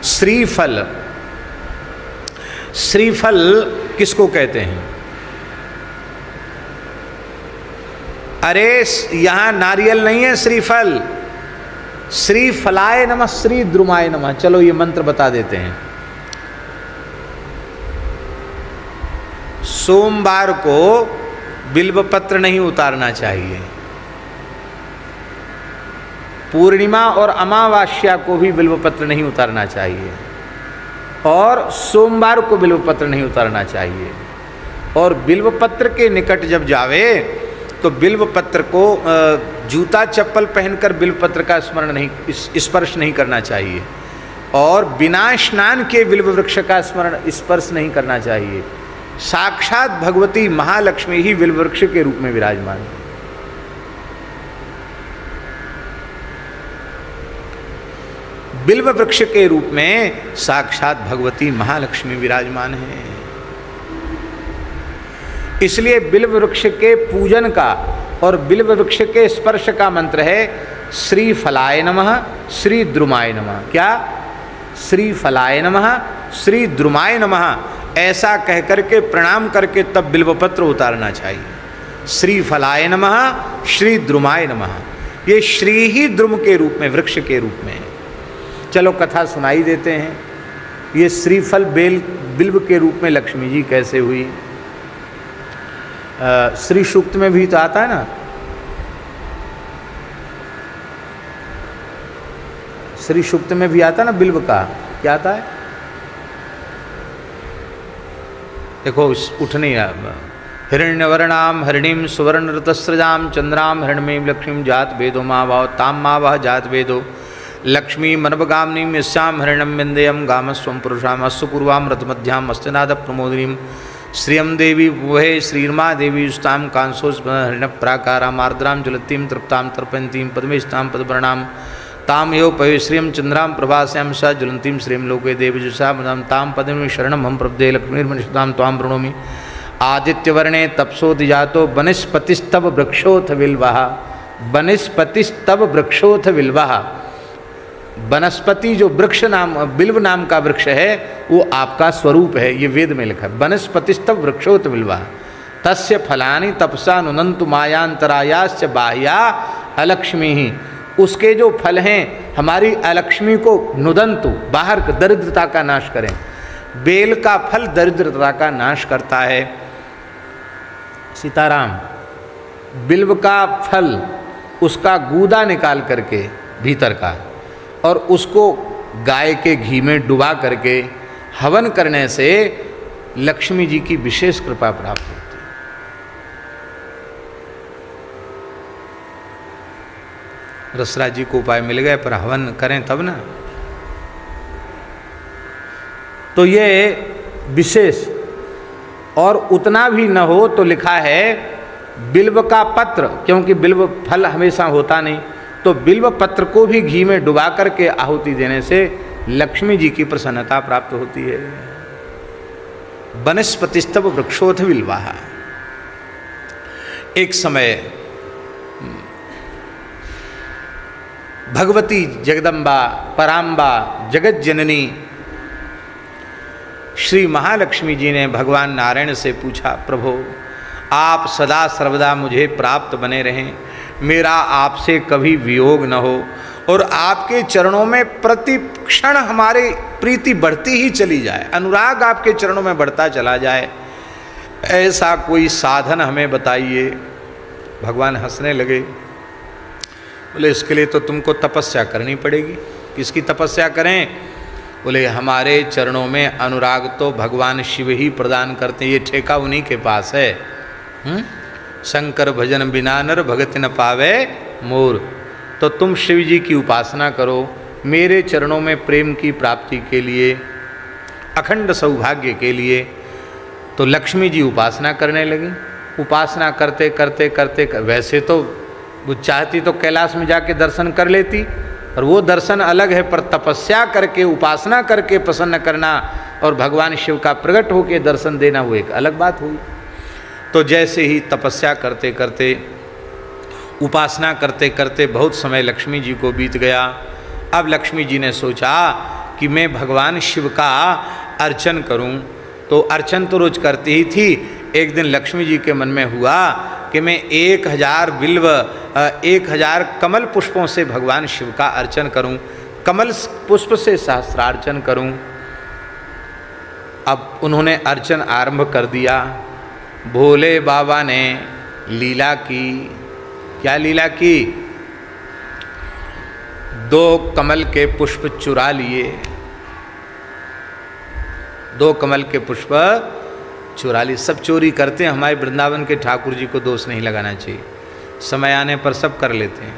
श्रीफल, श्रीफल किसको कहते हैं? अरे यहां नारियल नहीं है, श्रीफल। श्रीफलाय नमः, श्री द्रुमाय नमः। चलो ये मंत्र बता देते हैं। सोमवार को बिल्वपत्र नहीं उतारना चाहिए, पूर्णिमा और अमावस्या को भी बिल्वपत्र नहीं उतारना चाहिए, और सोमवार को बिल्वपत्र नहीं उतारना चाहिए। और बिल्वपत्र के निकट जब जावे तो बिल्वपत्र को जूता चप्पल पहनकर बिल्वपत्र का स्पर्श नहीं करना चाहिए, और बिना स्नान के बिल्व वृक्ष का स्पर्श नहीं करना चाहिए। साक्षात भगवती महालक्ष्मी ही बिल्व वृक्ष के रूप में विराजमान है। बिल्व वृक्ष के रूप में साक्षात भगवती महालक्ष्मी विराजमान है। इसलिए बिल्व वृक्ष के पूजन का और बिल्व वृक्ष के स्पर्श का मंत्र है श्री फलाय नमः, श्री द्रुमाय नमः। क्या? श्री फलाय नमः, श्री द्रुमाय नमः, ऐसा कह करके प्रणाम करके तब बिल्वपत्र उतारना चाहिए। श्री फलाय नमः, श्री द्रुमाय नमः। ये श्री ही द्रुम के रूप में, वृक्ष के रूप में है। चलो कथा सुनाई देते हैं। ये श्रीफल बिल्व के रूप में लक्ष्मी जी कैसे हुई? श्री सूक्त में भी तो आता है ना, श्री सूक्त में भी आता है ना बिल्व का। क्या आता है? देखो उठ नहीं रहा। हिरण्यवर्णाम हरिणीम सुवर्ण ऋतस्रजाम चंद्राम हिरण्यमीं लक्ष्मीं जात वेदो माँ भाव ताम माँ वह जात वेदो लक्ष्मी मनवगामिनीं यस्याम हिरण्यम विंदेयम गामस्वं पुरुषाम अस्तु पूर्वाम रतमध्याम अस्तनाद प्रमोदिनीं श्रियं देवी वहे श्रीर्मा देवी युष्टाम कांसोस हरिण प्राकाराम आर्द्राम ज्वलतीं तृप्तां तर्पयन्तीं पद्मेष्टां पद्मवर्णां ताम यो पयो श्रियं चंद्रां प्रभास्यां स ज्वलन्तीं श्रियं लोके देवजुषा मदां ताम पद्मे शरणं हम प्रपदे लक्ष्मीर्मनिषदां त्वां प्रणोमि। आदित्यवर्णे तपसोदिजातो वनस्पतिस्तव वृक्षोथ विल्वः, वनस्पतिस्तव वृक्षोथ विल्वः। वनस्पति जो वृक्ष नाम बिल्व नाम का वृक्ष है वो आपका स्वरूप है, ये वेद में लिखा है। वनस्पतिस्तव वृक्षोत बिल्वः तस्य फलानि तपसा नुनन्तु मायांतरायाश्च बाह्या अलक्ष्मी ही। उसके जो फल हैं हमारी अलक्ष्मी को नुदंतु, बाहर दरिद्रता का नाश करें। बेल का फल दरिद्रता का नाश करता है। सीताराम, बिल्व का फल उसका गूदा निकाल करके भीतर का, और उसको गाय के घी में डुबा करके हवन करने से लक्ष्मी जी की विशेष कृपा प्राप्त होती है। रसराज जी को उपाय मिल गए, पर हवन करें तब ना। तो ये विशेष, और उतना भी न हो तो लिखा है बिल्व का पत्र, क्योंकि बिल्व फल हमेशा होता नहीं, तो बिल्व पत्र को भी घी में डुबा करके आहुति देने से लक्ष्मी जी की प्रसन्नता प्राप्त होती है। वनस्पतिस्तव वृक्षोथ विल्वः। एक समय भगवती जगदम्बा पराम्बा जगत जननी श्री महालक्ष्मी जी ने भगवान नारायण से पूछा, प्रभु आप सदा सर्वदा मुझे प्राप्त बने रहें, मेरा आपसे कभी वियोग न हो, और आपके चरणों में प्रति क्षण हमारी प्रीति बढ़ती ही चली जाए, अनुराग आपके चरणों में बढ़ता चला जाए, ऐसा कोई साधन हमें बताइए। भगवान हंसने लगे, बोले इसके लिए तो तुमको तपस्या करनी पड़ेगी। किसकी तपस्या करें? बोले हमारे चरणों में अनुराग तो भगवान शिव ही प्रदान करते हैं, ये ठेका उन्हीं के पास है। शंकर भजन बिना नर भगति न पावे मोर। तो तुम शिव जी की उपासना करो, मेरे चरणों में प्रेम की प्राप्ति के लिए, अखंड सौभाग्य के लिए। तो लक्ष्मी जी उपासना करने लगी। उपासना करते करते करते वैसे तो वो चाहती तो कैलाश में जाके दर्शन कर लेती, और वो दर्शन अलग है, पर तपस्या करके उपासना करके प्रसन्न करना और भगवान शिव का प्रकट होकर दर्शन देना वो एक अलग बात हुई। तो जैसे ही तपस्या करते करते उपासना करते करते बहुत समय लक्ष्मी जी को बीत गया। अब लक्ष्मी जी ने सोचा कि मैं भगवान शिव का अर्चन करूं। तो अर्चन तो रोज करती ही थी। एक दिन लक्ष्मी जी के मन में हुआ कि मैं 1000 कमल पुष्पों से भगवान शिव का अर्चन करूं, कमल पुष्प से सहस्रार्चन करूं। अब उन्होंने अर्चन आरंभ कर दिया। भोले बाबा ने लीला की। क्या लीला की? 2 कमल के पुष्प चुरा लिए। 2 कमल के पुष्प चुरा लिए। सब चोरी करते हैं, हमारे वृंदावन के ठाकुर जी को दोष नहीं लगाना चाहिए, समय आने पर सब कर लेते हैं।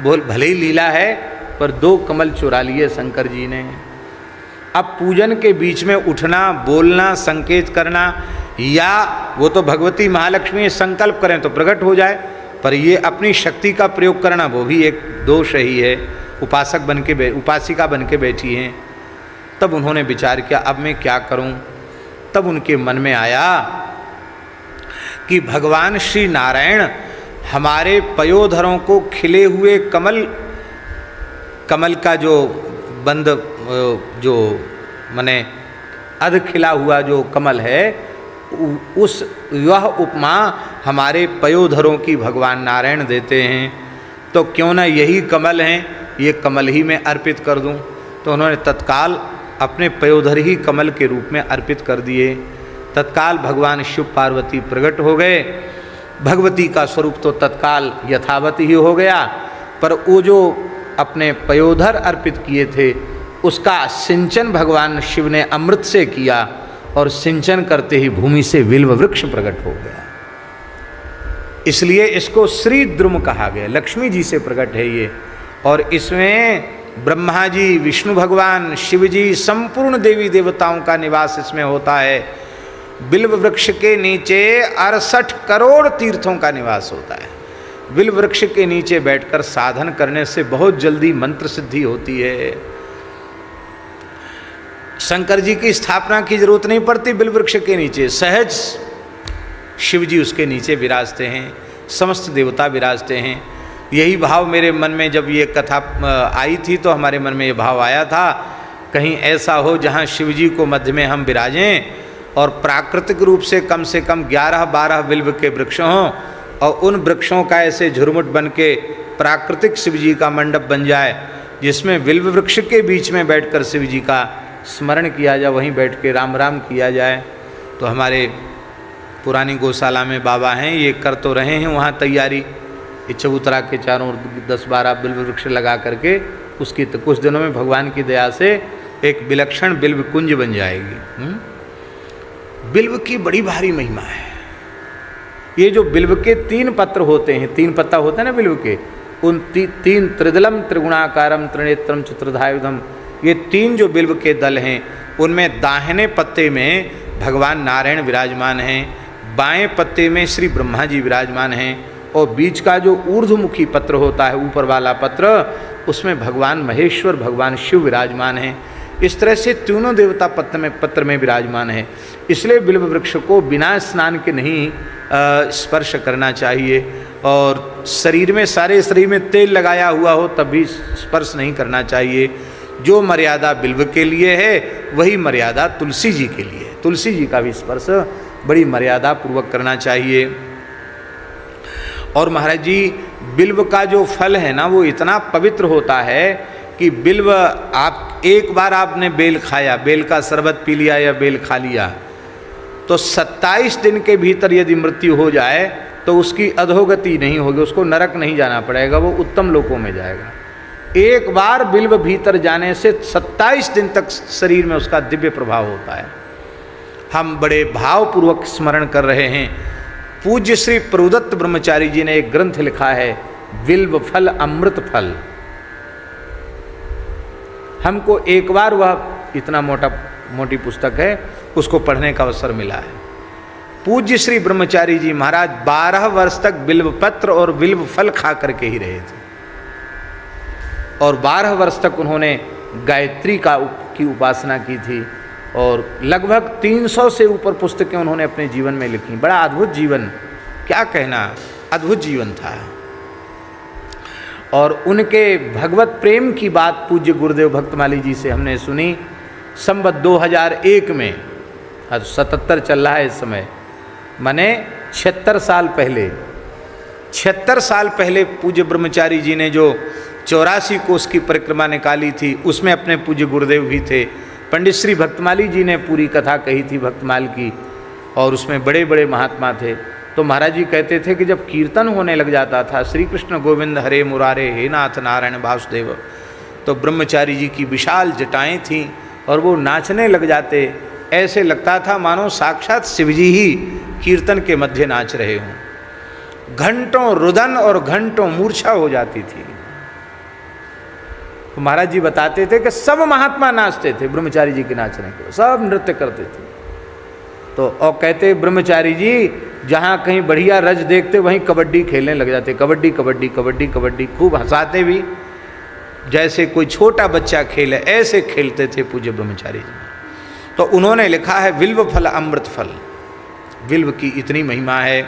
बोल भले ही लीला है, पर 2 कमल चुरा लिए शंकर जी ने। अब पूजन के बीच में उठना, बोलना, संकेत करना, या वो तो भगवती महालक्ष्मी संकल्प करें तो प्रकट हो जाए, पर ये अपनी शक्ति का प्रयोग करना वो भी एक दोष ही है। उपासक बन के उपासिका बन के बैठी हैं। तब उन्होंने विचार किया अब मैं क्या करूं। तब उनके मन में आया कि भगवान श्री नारायण हमारे पयोधरों को खिले हुए कमल का जो बंद जो माने अध खिला हुआ जो कमल है, उस वह उपमा हमारे पयोधरों की भगवान नारायण देते हैं, तो क्यों ना यही कमल हैं, ये कमल ही मैं अर्पित कर दूं। तो उन्होंने तत्काल अपने पयोधर ही कमल के रूप में अर्पित कर दिए। तत्काल भगवान शिव पार्वती प्रकट हो गए। भगवती का स्वरूप तो तत्काल यथावत ही हो गया, पर वो जो अपने पयोधर अर्पित किए थे उसका सिंचन भगवान शिव ने अमृत से किया, और सिंचन करते ही भूमि से बिल्व वृक्ष प्रकट हो गया। इसलिए इसको श्री द्रुम कहा गया। लक्ष्मी जी से प्रकट है ये, और इसमें ब्रह्मा जी, विष्णु भगवान, शिव जी, संपूर्ण देवी देवताओं का निवास इसमें होता है। बिल्व वृक्ष के नीचे 68 करोड़ तीर्थों का निवास होता है। बिल्व वृक्ष के नीचे बैठकर साधन करने से बहुत जल्दी मंत्र सिद्धि होती है। शंकर जी की स्थापना की जरूरत नहीं पड़ती। बिल्व वृक्ष के नीचे सहज शिव जी उसके नीचे विराजते हैं, समस्त देवता विराजते हैं। यही भाव मेरे मन में जब ये कथा आई थी तो हमारे मन में ये भाव आया था, कहीं ऐसा हो जहाँ शिव जी को मध्य में हम विराजें और प्राकृतिक रूप से कम 11-12 बिल्व के वृक्ष हों, और उन वृक्षों का ऐसे झुरमुट बन के प्राकृतिक शिव जी का मंडप बन जाए, जिसमें बिल्व वृक्ष के बीच में बैठकर शिव जी का स्मरण किया जाए, वहीं बैठ के राम राम किया जाए। तो हमारे पुरानी गौशाला में बाबा हैं, ये कर तो रहे हैं वहाँ तैयारी, चबूतरा के चारों ओर 10-12 बिल्व वृक्ष लगा करके उसकी तो कुछ दिनों में भगवान की दया से एक विलक्षण बिल्व कुंज बन जाएगी। बिल्व की बड़ी भारी महिमा है। ये जो बिल्व के 3 पत्र होते हैं, 3 पत्ता होता है ना बिल्व के, उन 3 त्रिदलम त्रिगुणाकारम त्रिनेत्रम चतुर्धायुधम, ये 3 जो बिल्व के दल हैं उनमें दाहिने पत्ते में भगवान नारायण विराजमान हैं, बाएं पत्ते में श्री ब्रह्मा जी विराजमान हैं, और बीच का जो ऊर्ध्वमुखी पत्र होता है, ऊपर वाला पत्र, उसमें भगवान महेश्वर, भगवान शिव विराजमान हैं। इस तरह से तीनों देवता पत्र में विराजमान है। इसलिए बिल्व वृक्ष को बिना स्नान के नहीं स्पर्श करना चाहिए, और शरीर में, सारे शरीर में तेल लगाया हुआ हो तब भी स्पर्श नहीं करना चाहिए। जो मर्यादा बिल्व के लिए है वही मर्यादा तुलसी जी के लिए है। तुलसी जी का भी स्पर्श बड़ी मर्यादा पूर्वक करना चाहिए। और महाराज जी, बिल्व का जो फल है ना वो इतना पवित्र होता है कि बिल्व, आप एक बार आपने बेल खाया, बेल का शरबत पी लिया या बेल खा लिया, तो 27 दिन के भीतर यदि मृत्यु हो जाए तो उसकी अधोगति नहीं होगी, उसको नरक नहीं जाना पड़ेगा, वो उत्तम लोकों में जाएगा। एक बार बिल्व भीतर जाने से 27 दिन तक शरीर में उसका दिव्य प्रभाव होता है। हम बड़े भावपूर्वक स्मरण कर रहे हैं। पूज्य श्री प्रभुदत्त ब्रह्मचारी जी ने एक ग्रंथ लिखा है, बिल्व फल अमृत फल। हमको एक बार वह इतना मोटी पुस्तक है, उसको पढ़ने का अवसर मिला है। पूज्य श्री ब्रह्मचारी जी महाराज 12 वर्ष तक बिल्व पत्र और बिल्व फल खा करके ही रहे थे, और 12 वर्ष तक उन्होंने गायत्री की उपासना की थी, और लगभग 300 से ऊपर पुस्तकें उन्होंने अपने जीवन में लिखी। बड़ा अद्भुत जीवन, क्या कहना, अद्भुत जीवन था। और उनके भगवत प्रेम की बात पूज्य गुरुदेव भक्तमाली जी से हमने सुनी। संवत 2001 में, आज 77 चल रहा है इस समय, माने 76 साल पहले, 76 साल पहले पूज्य ब्रह्मचारी जी ने जो 84 कोस की परिक्रमा निकाली थी, उसमें अपने पूज्य गुरुदेव भी थे। पंडित श्री भक्तमाली जी ने पूरी कथा कही थी भक्तमाल की, और उसमें बड़े बड़े महात्मा थे। तो महाराज जी कहते थे कि जब कीर्तन होने लग जाता था, श्री कृष्ण गोविंद हरे मुरारे हे नाथ नारायण वासुदेव, तो ब्रह्मचारी जी की विशाल जटाएं थीं और वो नाचने लग जाते। ऐसे लगता था मानो साक्षात शिवजी ही कीर्तन के मध्य नाच रहे हों। घंटों रुदन और घंटों मूर्छा हो जाती थी। तो महाराज जी बताते थे कि सब महात्मा नाचते थे ब्रह्मचारी जी के नाचने को, सब नृत्य करते थे। तो और कहते ब्रह्मचारी जी जहाँ कहीं बढ़िया रज देखते वहीं कबड्डी खेलने लग जाते, कबड्डी कबड्डी कबड्डी कबड्डी, खूब हंसाते भी, जैसे कोई छोटा बच्चा खेले ऐसे खेलते थे पूज्य ब्रह्मचारी जी। तो उन्होंने लिखा है विल्व फल अमृत फल, विल्व की इतनी महिमा है।